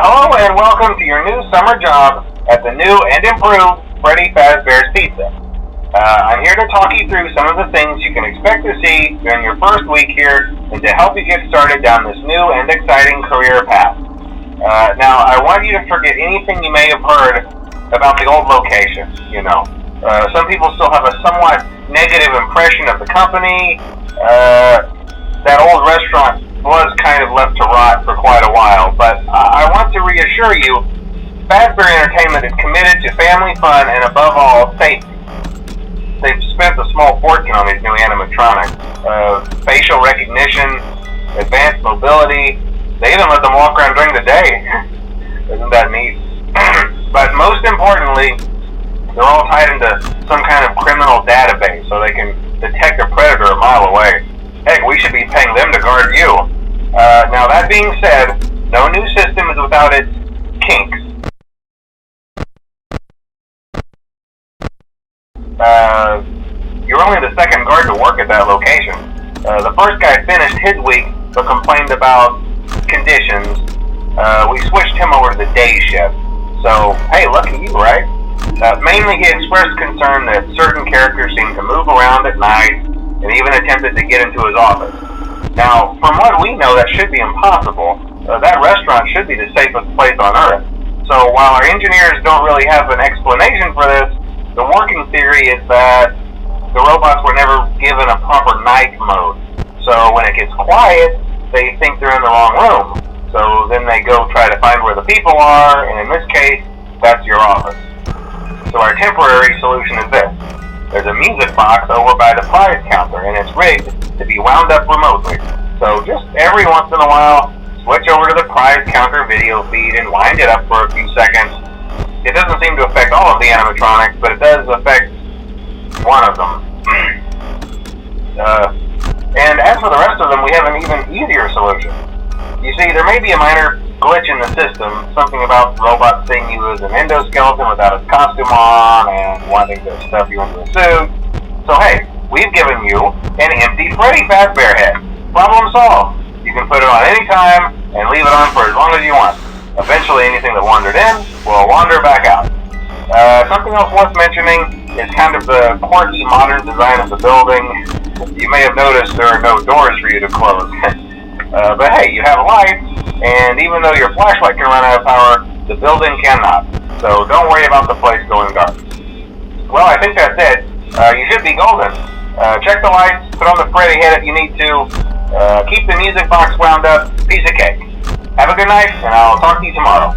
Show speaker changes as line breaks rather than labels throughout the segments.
Hello and welcome to your new summer job at the new and improved Freddy Fazbear's Pizza. I'm here to talk you through some of the things you can expect to see during your first week here and to help you get started down this new and exciting career path. Now, I want you to forget anything you may have heard about the old location, some people still have a somewhat negative impression of the company. That old restaurant was kind of left to rot for quite a while, but I want to reassure you, Fazbear Entertainment is committed to family fun and above all, safety. They've spent a small fortune on these new animatronics. Facial recognition, advanced mobility, they even let them walk around during the day. Isn't that neat? But most importantly, they're all tied into some kind of criminal database so they can detect a predator a mile away. Heck, we should be paying them to guard you. Now that being said, no new system is without its kinks. You're only the second guard to work at that location. The first guy finished his week but complained about conditions. We switched him over to the day shift. So, hey, lucky you, right? Mainly he expressed concern that certain characters seemed to move around at night and even attempted to get into his office. Now, from what we know, that should be impossible. That restaurant should be the safest place on Earth. So while our engineers don't really have an explanation for this, the working theory is that the robots were never given a proper night mode. So when it gets quiet, they think they're in the wrong room. So then they go try to find where the people are, and in this case, that's your office. So our temporary solution is this. There's a music box over by the prize counter, and it's rigged to be wound up remotely. So just every once in a while, switch over to the prize counter video feed and wind it up for a few seconds. It doesn't seem to affect all of the animatronics, but it does affect one of them. And as for the rest of them, we have an even easier solution. You see, there may be a minor glitch in the system, something about the robot seeing you as an endoskeleton without his costume on and wanting to stuff you into a suit. So hey, we've given you an empty Freddy Fazbear head. Problem solved. You can put it on any time and leave it on for as long as you want. Eventually anything that wandered in will wander back out. Something else worth mentioning is kind of the quirky modern design of the building. You may have noticed there are no doors for you to close. But hey, you have lights, and even though your flashlight can run out of power, the building cannot. So don't worry about the place going dark. Well, I think that's it. You should be golden. Check the lights, put on the Freddy head if you need to. Keep the music box wound up. Piece of cake. Have a good night, and I'll talk to you tomorrow.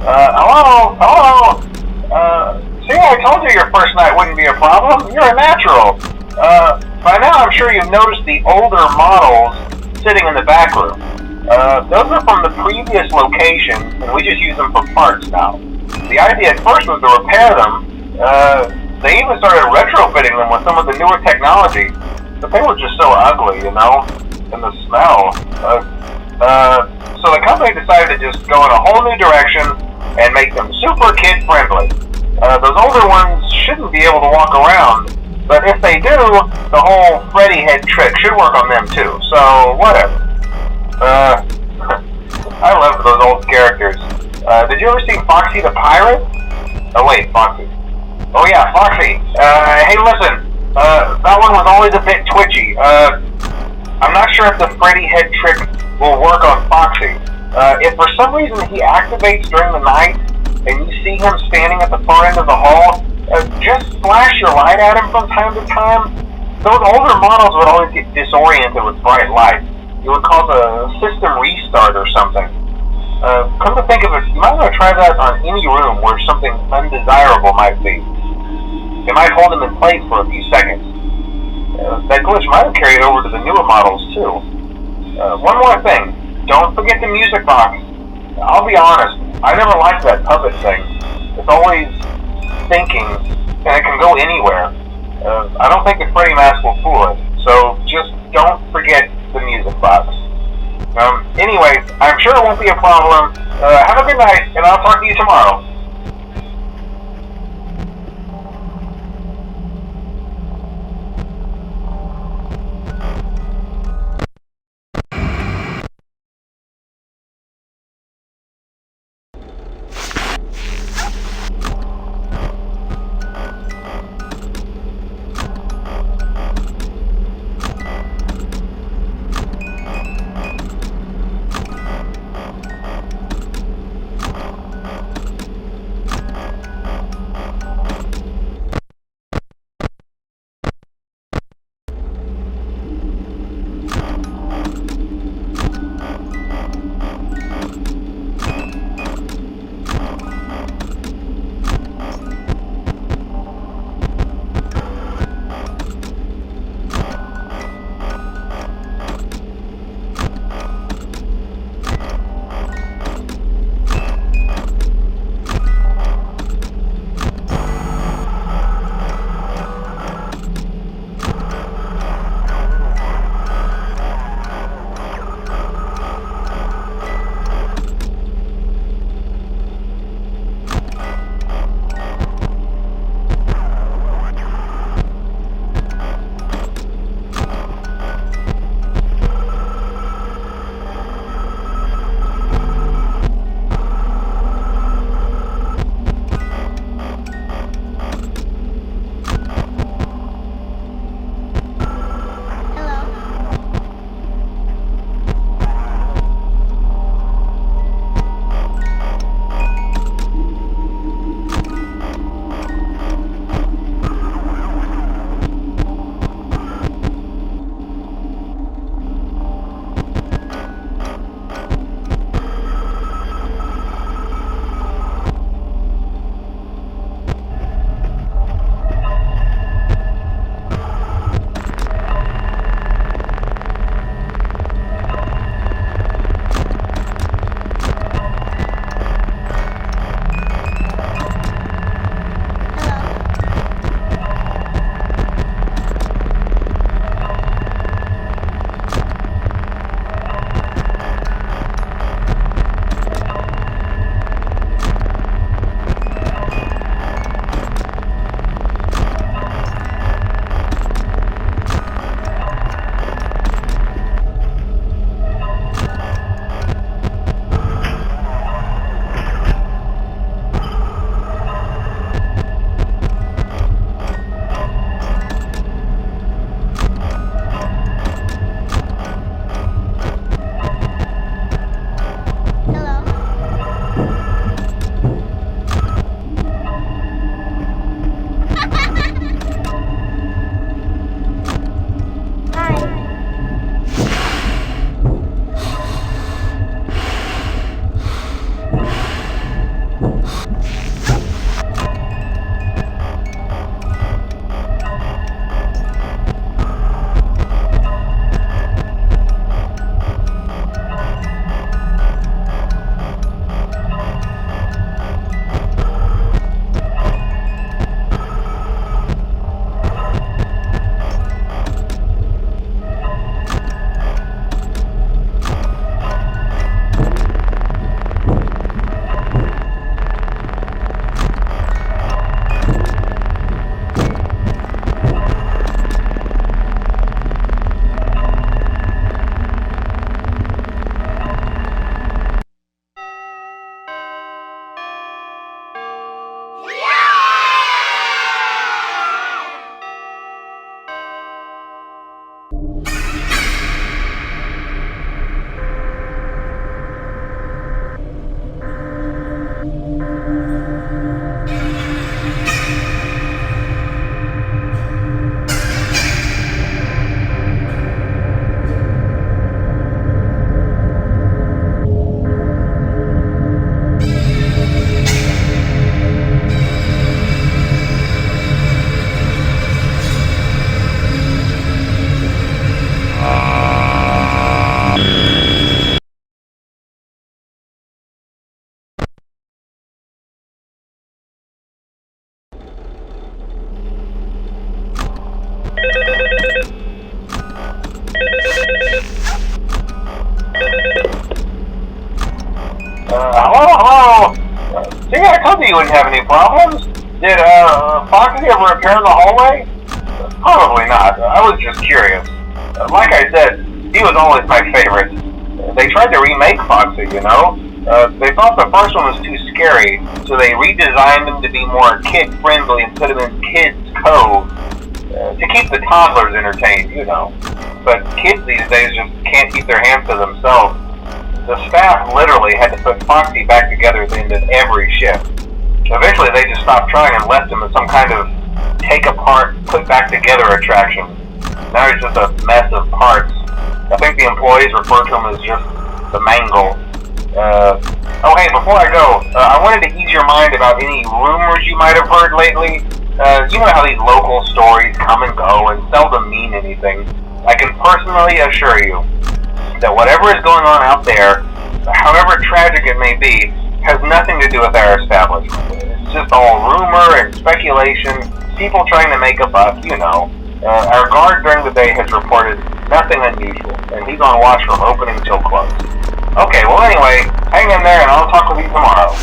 Hello? See, I told you your first night wouldn't be a problem. You're a natural. By now I'm sure you've noticed the older models sitting in the back room. Those are from the previous location, and we just use them for parts now. The idea at first was to repair them. They even started retrofitting them with some of the newer technology, but they were just so ugly, you know, and the smell. So the company decided to just go in a whole new direction and make them super kid-friendly. Those older ones shouldn't be able to walk around, but if they do, the whole Freddy head trick should work on them too, so whatever. I loved those old characters. Did you ever see Foxy the Pirate? Oh wait, Foxy. Oh yeah, Foxy. Hey listen, that one was always a bit twitchy. I'm not sure if the Freddy head trick will work on Foxy. If for some reason he activates during the night, and you see him standing at the far end of the hall, just flash your light at him from time to time. Those older models would always get disoriented with bright light. It would cause a system restart or something. Come to think of it, you might want to try that on any room where something undesirable might be. It might hold him in place for a few seconds. That glitch might have carried over to the newer models too. One more thing, don't forget the music box. I'll be honest, I never liked that puppet thing. It's always thinking, and it can go anywhere. I don't think the Freddy mask will fool it, so just don't forget the music box. Anyway, I'm sure it won't be a problem. Have a good night, and I'll talk to you tomorrow. Hello? See, I told you wouldn't have any problems. Did, Foxy ever appear in the hallway? Probably not. I was just curious. Like I said, he was always my favorite. They tried to remake Foxy, you know? They thought the first one was too scary, so they redesigned him to be more kid-friendly and put him in Kids Cove. To keep the toddlers entertained, you know. But kids these days just can't keep their hands to themselves. The staff literally had to put Foxy back together at the end of every shift. Eventually they just stopped trying and left him as some kind of take-apart, put-back-together attraction. Now he's just a mess of parts. I think the employees refer to him as just the Mangle. Oh hey, before I go, I wanted to ease your mind about any rumors you might have heard lately. You know how these local stories come and go and seldom mean anything. I can personally assure you that whatever is going on out there, however tragic it may be, has nothing to do with our establishment. It's just all rumor and speculation, people trying to make a buck, you know. Our guard during the day has reported nothing unusual, and he's on watch from opening till close. Okay, well anyway, hang in there and I'll talk with you tomorrow.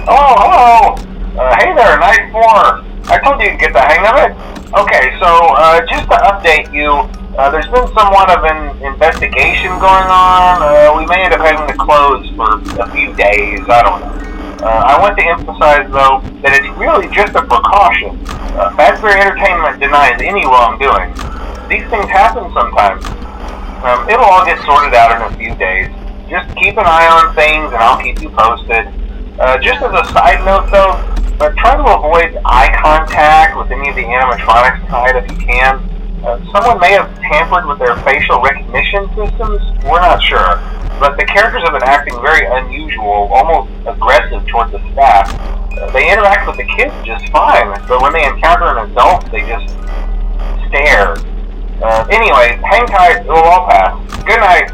Hello? Hey there, Night 4. I told you to get the hang of it. Okay, so, just to update you, there's been somewhat of an investigation going on. We may end up having to close for a few days, I don't know. I want to emphasize, though, that it's really just a precaution. Fazbear Entertainment denies any wrongdoing. These things happen sometimes. It'll all get sorted out in a few days. Just keep an eye on things and I'll keep you posted. Just as a side note though, try to avoid eye contact with any of the animatronics tonight if you can. Someone may have tampered with their facial recognition systems. We're not sure. But the characters have been acting very unusual, almost aggressive towards the staff. They interact with the kids just fine, but when they encounter an adult, they just stare. Anyway, hang tight, it'll all pass. Good night.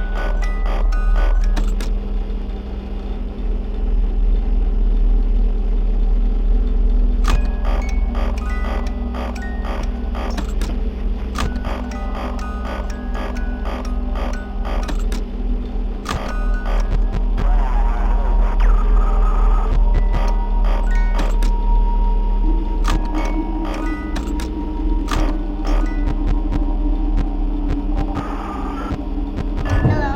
Hello.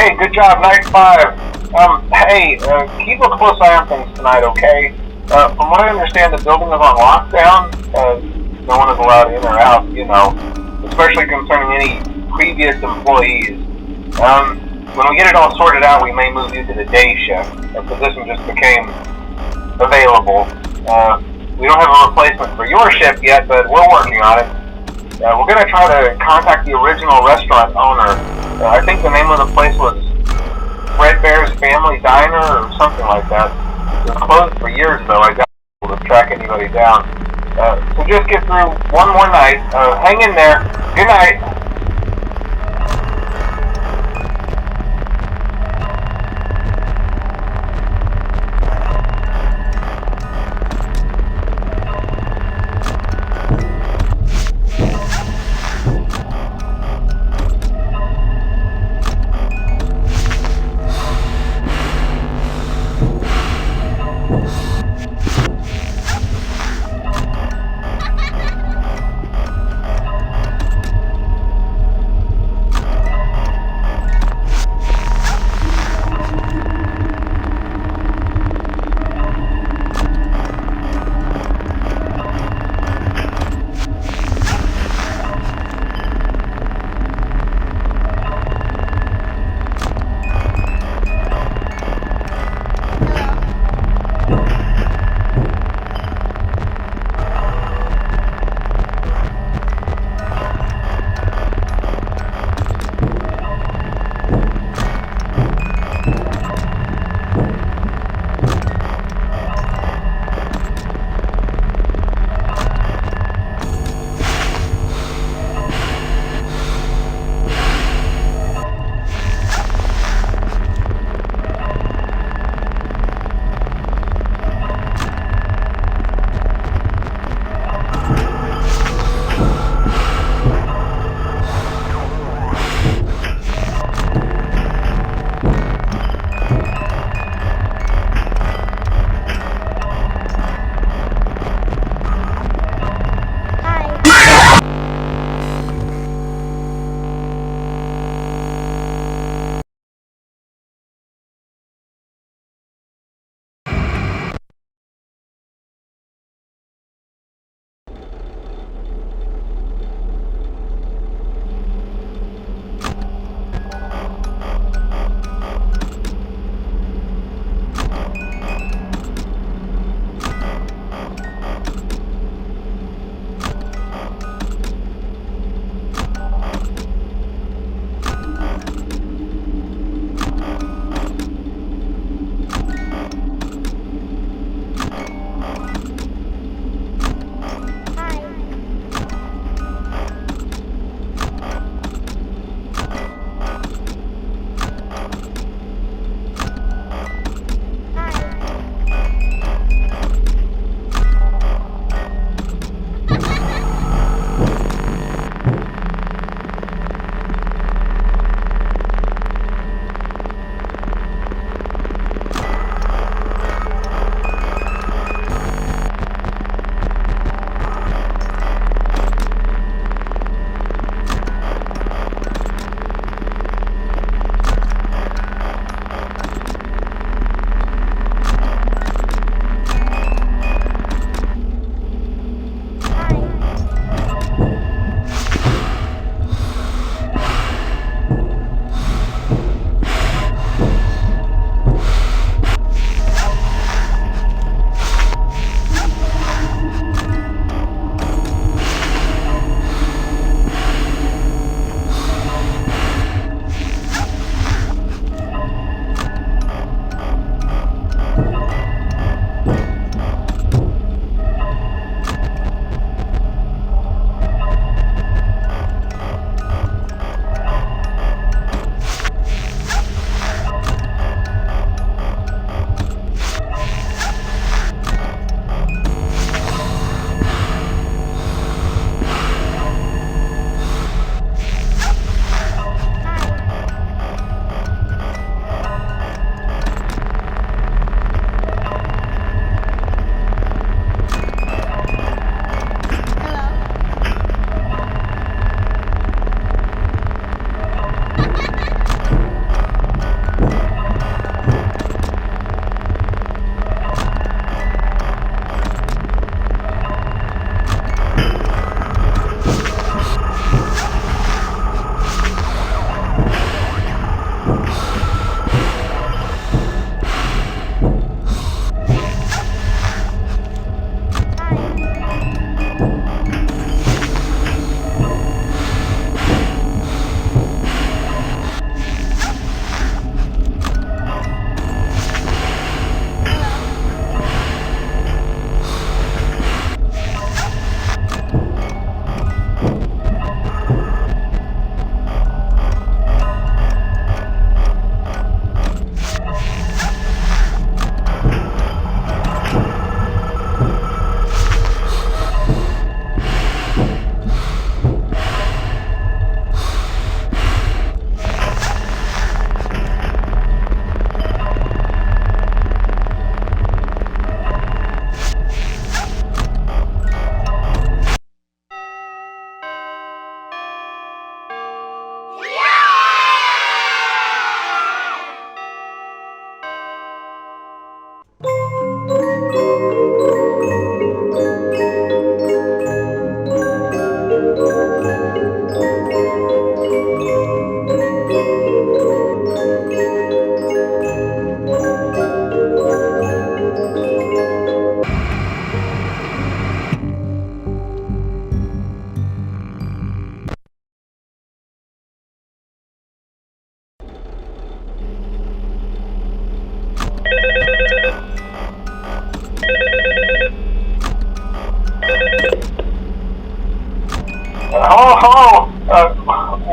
Okay, good job, night 5. Hey, keep a close eye on things tonight, okay? From what I understand, the building is on lockdown. No one is allowed in or out, especially concerning any previous employees. When we get it all sorted out, we may move you to the day shift. A position just became available. We don't have a replacement for your shift yet, but we're working on it. We're going to try to contact the original restaurant owner. I think the name of the place was Fred Bear's Family Diner or something like that. It was closed for years, though. I doubt we'll be able to track anybody down. So just get through one more night. Hang in there. Good night.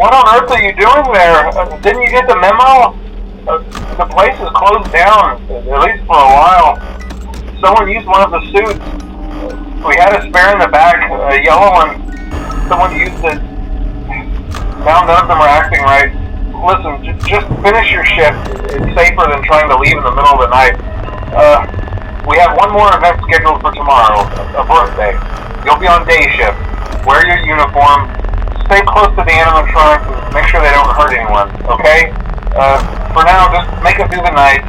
What on earth are you doing there? Didn't you get the memo? The place is closed down, at least for a while. Someone used one of the suits. We had a spare in the back, a yellow one. Someone used it. Now none of them are acting right. Listen, just finish your shift. It's safer than trying to leave in the middle of the night. We have one more event scheduled for tomorrow, a birthday. You'll be on day shift. Wear your uniform. Stay close to the animatronics and make sure they don't hurt anyone, okay? For now, just make it through the night.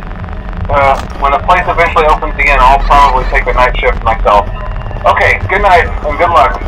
When the place eventually opens again, I'll probably take the night shift myself. Okay, good night and good luck.